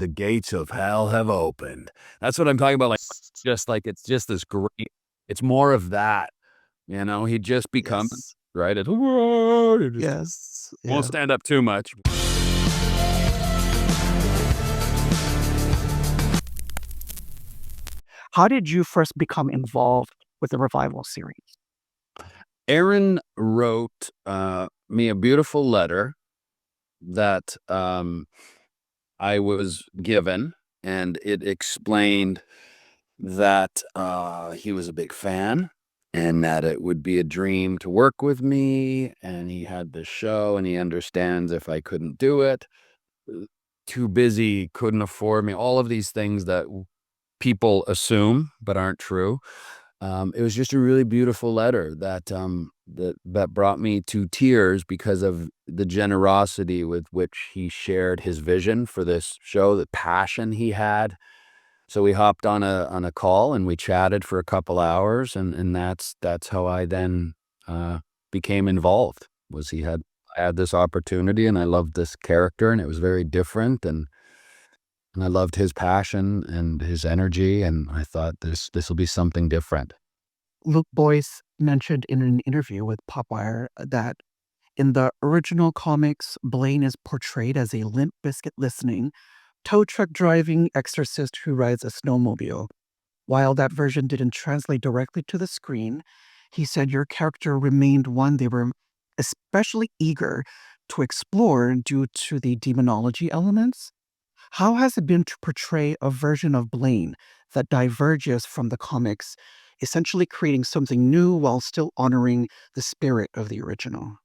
the gates of hell have opened. That's what I'm talking about. It's just this great, it's more of that, he just becomes, Yes. right? It won't Yes. Yeah. stand up too much. How did you first become involved with the revival series? Aaron wrote me a beautiful letter that I was given, and it explained that he was a big fan and that it would be a dream to work with me. And he had this show and he understands if I couldn't do it, too busy, couldn't afford me, all of these things that people assume but aren't true. It was just a really beautiful letter that brought me to tears because of the generosity with which he shared his vision for this show, the passion he had. So we hopped on a call and we chatted for a couple hours, and that's how I then became involved. I had this opportunity and I loved this character and it was very different, and I loved his passion and his energy, and I thought this will be something different. Luke Boyce mentioned in an interview with PopWire that in the original comics, Blaine is portrayed as a Limp Bizkit listening, tow truck driving exorcist who rides a snowmobile. While that version didn't translate directly to the screen, he said your character remained one they were especially eager to explore due to the demonology elements. How has it been to portray a version of Blaine that diverges from the comics, essentially creating something new while still honoring the spirit of the original?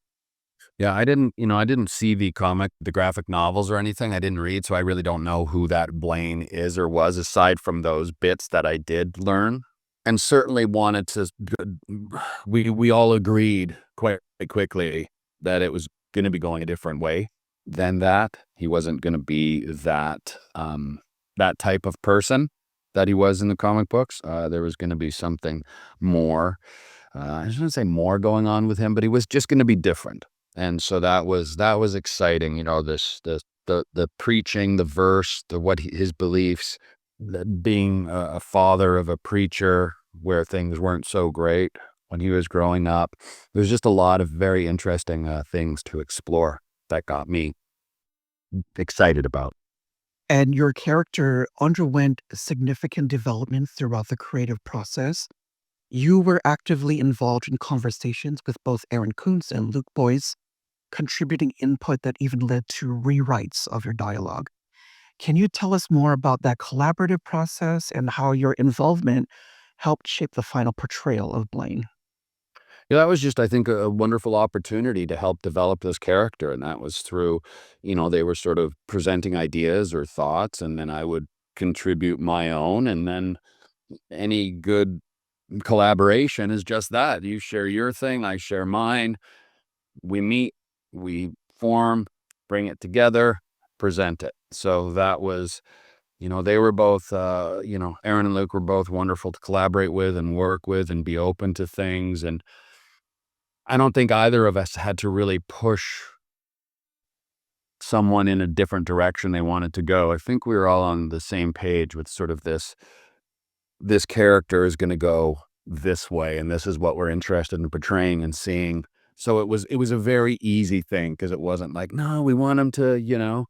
Yeah, I didn't see the graphic novels or anything. I didn't read, so I really don't know who that Blaine is or was, aside from those bits that I did learn. And certainly wanted to, we all agreed quite quickly that it was going to be going a different way than that. He wasn't going to be that type of person that he was in the comic books. There was going to be something more. I shouldn't say more going on with him, but he was just going to be different. And so that was exciting. The preaching, the verse, his beliefs, that being a father of a preacher where things weren't so great when he was growing up. There's just a lot of very interesting things to explore that got me excited about. And your character underwent significant development throughout the creative process. You were actively involved in conversations with both Aaron Kuntz and Luke Boyce, contributing input that even led to rewrites of your dialogue. Can you tell us more about that collaborative process and how your involvement helped shape the final portrayal of Blaine? Yeah, that was just, I think, a wonderful opportunity to help develop this character. And that was through, they were sort of presenting ideas or thoughts, and then I would contribute my own. And then any good collaboration is just that. You share your thing, I share mine. We meet, we form, bring it together, present it. So that was, they were both, Aaron and Luke were both wonderful to collaborate with and work with and be open to things. And I don't think either of us had to really push someone in a different direction they wanted to go. I think we were all on the same page with sort of this character is going to go this way, and this is what we're interested in portraying and seeing. So it was a very easy thing, because it wasn't like, no, we want him to,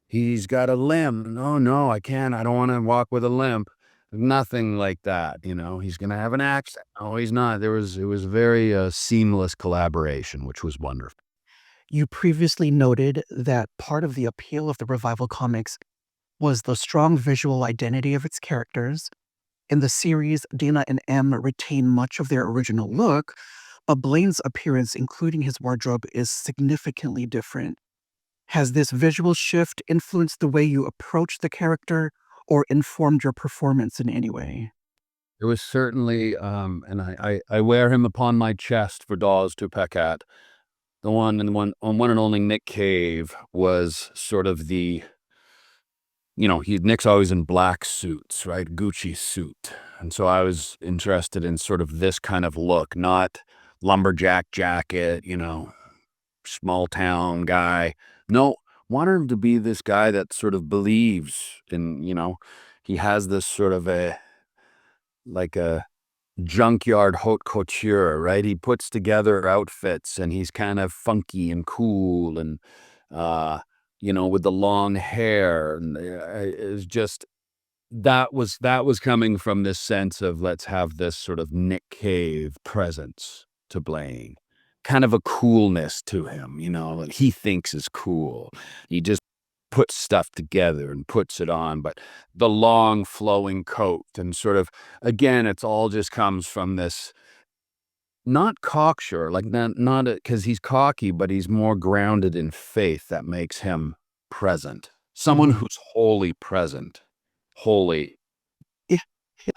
he's got a limp. No, I can't. I don't want to walk with a limp. Nothing like that. He's going to have an accent. No, he's not. It was very seamless collaboration, which was wonderful. You previously noted that part of the appeal of the revival comics was the strong visual identity of its characters. In the series, Dana and M retain much of their original look, but Blaine's appearance, including his wardrobe, is significantly different. Has this visual shift influenced the way you approach the character or informed your performance in any way? It was certainly, and I wear him upon my chest for dolls to peck at. The one and only Nick Cave was sort of Nick's always in black suits, right? Gucci suit. And so I was interested in sort of this kind of look, not lumberjack jacket, small town guy. No, wanted him to be this guy that sort of believes in, he has this sort of like a junkyard haute couture, right? He puts together outfits and he's kind of funky and cool and, uh, with the long hair. And it's just, that was coming from this sense of let's have this sort of Nick Cave presence to Blaine. Kind of a coolness to him, that he thinks is cool. He just puts stuff together and puts it on, but the long flowing coat and sort of again, it's all just comes from this not cocksure, like not because he's cocky, but he's more grounded in faith that makes him present. Someone Mhm. who's wholly present, wholly Yeah.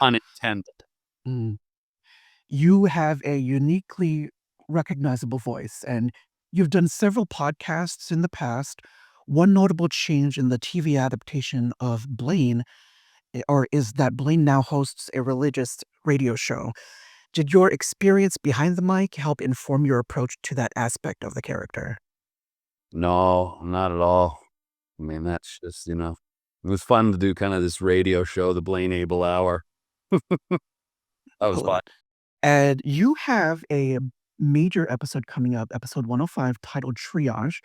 unintended. Mm. You have a uniquely recognizable voice, and you've done several podcasts in the past. One notable change in the TV adaptation of Blaine, is that Blaine now hosts a religious radio show. Did your experience behind the mic help inform your approach to that aspect of the character? No, not at all. I mean, that's just, it was fun to do kind of this radio show, the Blaine Abel Hour. That was Cool. fun. And you have a major episode coming up, episode 105, titled Triage.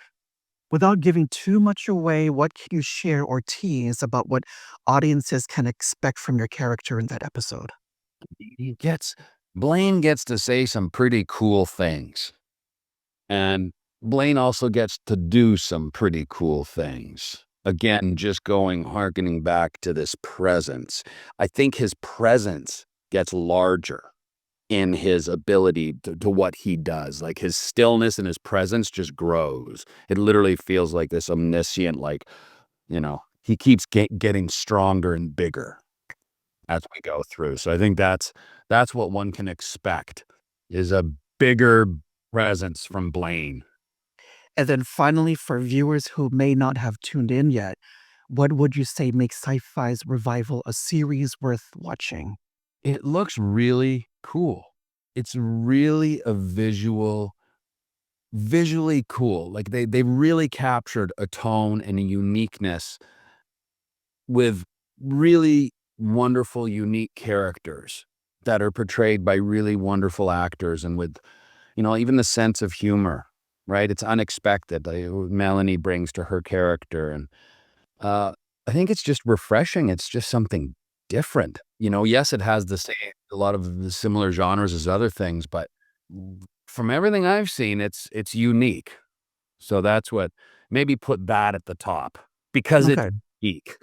Without giving too much away, what can you share or tease about what audiences can expect from your character in that episode? He gets Blaine gets to say some pretty cool things. And Blaine also gets to do some pretty cool things. Again, just harkening back to this presence. I think his presence gets larger in his ability to what he does. Like his stillness and his presence just grows. It literally feels like this omniscient, like, he keeps getting stronger and bigger as we go through. So I think that's what one can expect is a bigger presence from Blaine. And then finally, for viewers who may not have tuned in yet, what would you say makes sci-fi's revival a series worth watching? It looks really cool. It's really visually cool. Like they really captured a tone and a uniqueness with really wonderful, unique characters that are portrayed by really wonderful actors and with, even the sense of humor, right? It's unexpected. Melanie brings to her character. And I think it's just refreshing. It's just something different. Yes, it has a lot of the similar genres as other things, but from everything I've seen, it's unique. So that's what maybe put that at the top because it's Okay. unique.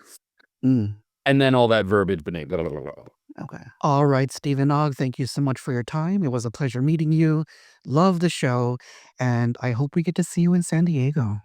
Mm, And then all that verbiage beneath. okay. All right, Steven Ogg, thank you so much for your time. It was a pleasure meeting you. Love the show, and I hope we get to see you in San Diego.